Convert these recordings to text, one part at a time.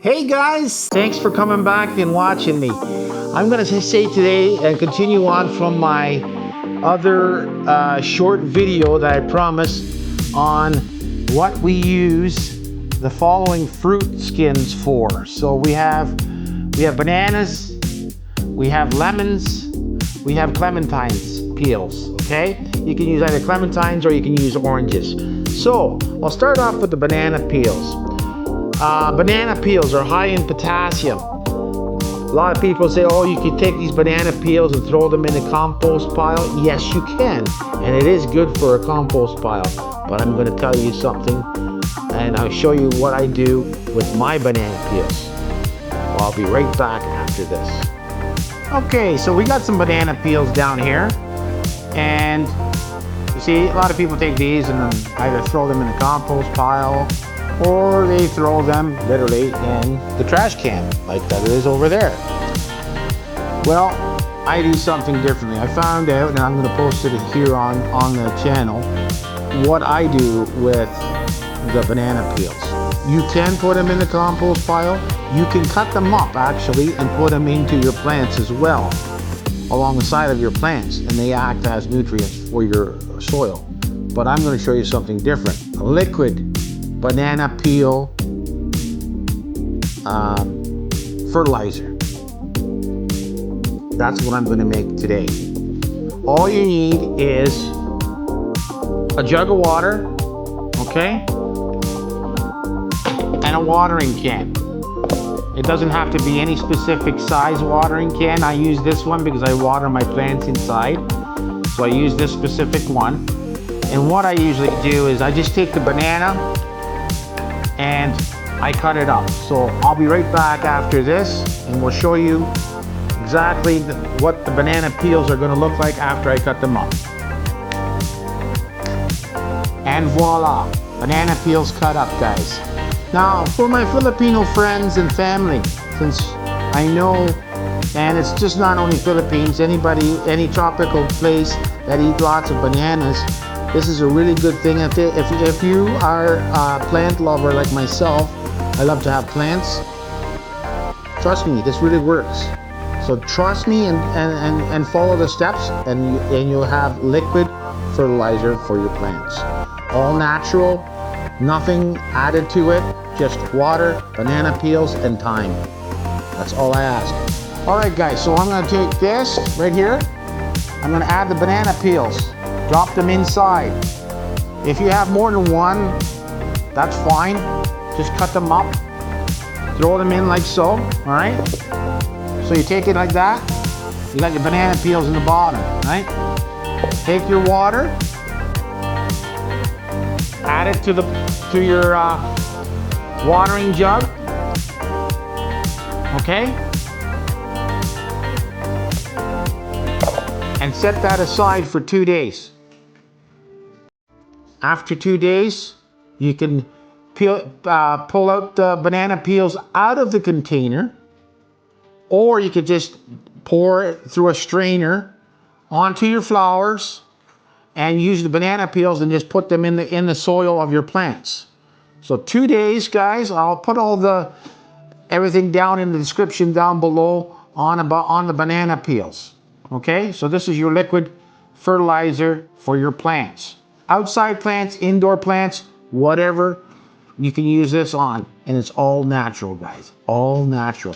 Hey guys, thanks for coming back and watching me. I'm going to say today and continue on from my other short video that I promised on what we use the following fruit skins for. So we have bananas, we have lemons, we have clementines peels. Okay, you can use either clementines or you can use oranges. So I'll start off with the banana peels. Banana peels are high in potassium. A lot of people say, oh, you can take these banana peels and throw them in a compost pile. Yes, you can. And it is good for a compost pile. But I'm going to tell you something, and I'll show you what I do with my banana peels. Well, I'll be right back after this. Okay, so we got some banana peels down here. And you see, a lot of people take these and then either throw them in a compost pile, or they throw them literally in the trash can, like that is over there. Well, I do something differently. I found out, and I'm going to post it here on the channel, what I do with the banana peels. You can put them in the compost pile. You can cut them up, actually, and put them into your plants as well, along the side of your plants, and they act as nutrients for your soil. But I'm going to show you something different. A liquid banana peel fertilizer. That's what I'm going to make today. All you need is a jug of water, okay, and a watering can. It doesn't have to be any specific size watering can. I use this one because I water my plants inside, so I use this specific one. And what I usually do is I just take the banana and I cut it up. So I'll be right back after this and we'll show you exactly what the banana peels are going to look like after I cut them up. And voila, banana peels cut up, guys. Now for my Filipino friends and family, since I know, and it's just not only Philippines, anybody, any tropical place that eat lots of bananas, this is a really good thing. If you are a plant lover like myself, I love to have plants. Trust me, this really works. So trust me and follow the steps, and you'll have liquid fertilizer for your plants. All natural, nothing added to it, just water, banana peels, and thyme. That's all I ask. All right, guys, so I'm going to take this right here. I'm going to add the banana peels. Drop them inside. If you have more than one, that's fine. Just cut them up, throw them in like so, all right? So you take it like that, you got your banana peels in the bottom, right? Take your water, add it to your watering jug, okay? And set that aside for 2 days. After 2 days, you can pull out the banana peels out of the container, or you could just pour it through a strainer onto your flowers and use the banana peels and just put them in the soil of your plants. So 2 days, guys. I'll put everything down in the description down below on the banana peels. Okay, so this is your liquid fertilizer for your plants. Outside plants, indoor plants, whatever, you can use this on. And it's all natural, guys. All natural.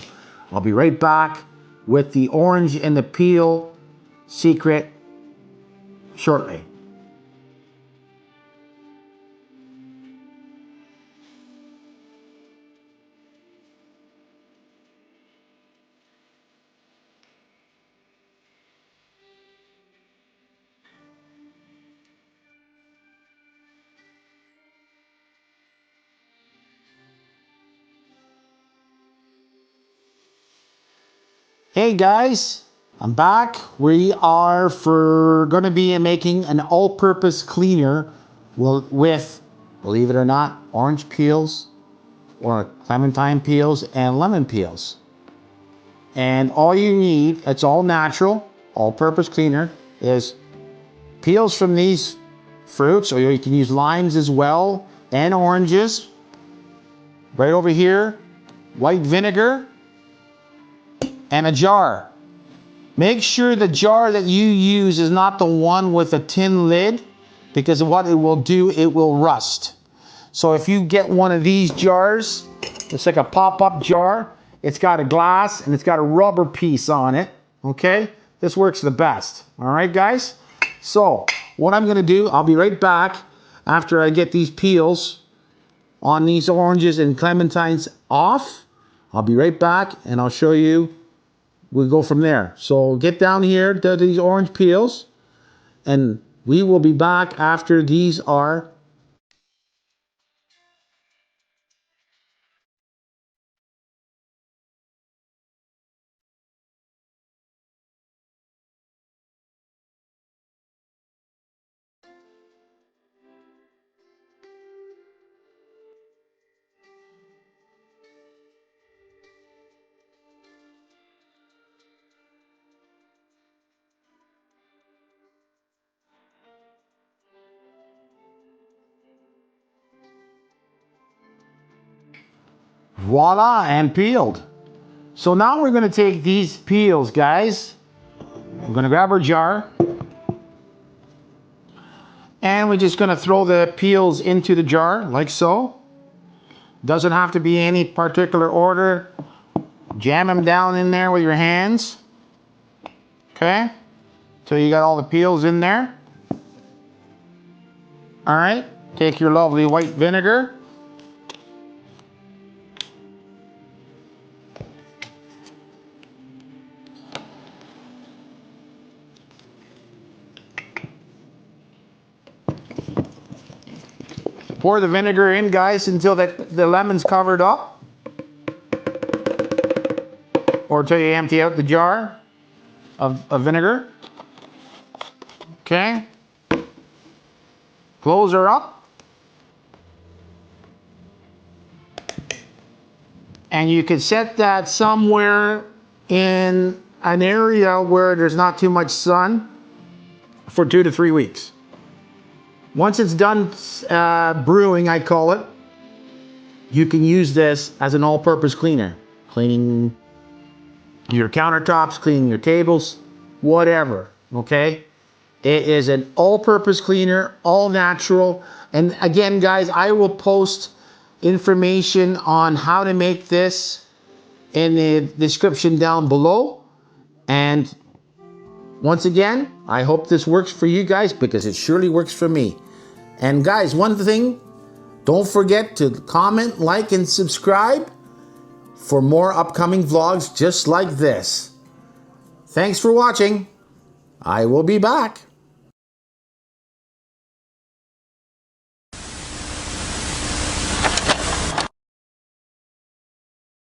I'll be right back with the orange and the peel secret shortly. Hey guys, I'm back. We are going to be making an all-purpose cleaner with, believe it or not, orange peels or clementine peels and lemon peels. And all you need, it's all natural, all-purpose cleaner, is peels from these fruits, or you can use limes as well, and oranges. Right over here, white vinegar, and a jar. Make sure the jar that you use is not the one with a tin lid, because what it will do, it will rust. So if you get one of these jars, it's like a pop-up jar, it's got a glass and it's got a rubber piece on it, okay? This works the best, all right, guys? So what I'm gonna do, I'll be right back after I get these peels on these oranges and clementines off. I'll be right back and I'll show you. We'll go from there. So get down here to these orange peels and we will be back after these are. Voila, and peeled. So now we're gonna take these peels, guys. We're gonna grab our jar and we're just gonna throw the peels into the jar like so. Doesn't have to be any particular order. Jam them down in there with your hands. Okay? So you got all the peels in there. All right, take your lovely white vinegar. Pour the vinegar in, guys, until the lemon's covered up. Or until you empty out the jar of vinegar. Okay. Close her up. And you can set that somewhere in an area where there's not too much sun for 2 to 3 weeks. Once it's done brewing, I call it, you can use this as an all-purpose cleaner. Cleaning your countertops, cleaning your tables, whatever, okay? It is an all-purpose cleaner, all natural. And again, guys, I will post information on how to make this in the description down below. And once again, I hope this works for you guys because it surely works for me. And guys, one thing, don't forget to comment, like, and subscribe for more upcoming vlogs just like this. Thanks for watching. I will be back.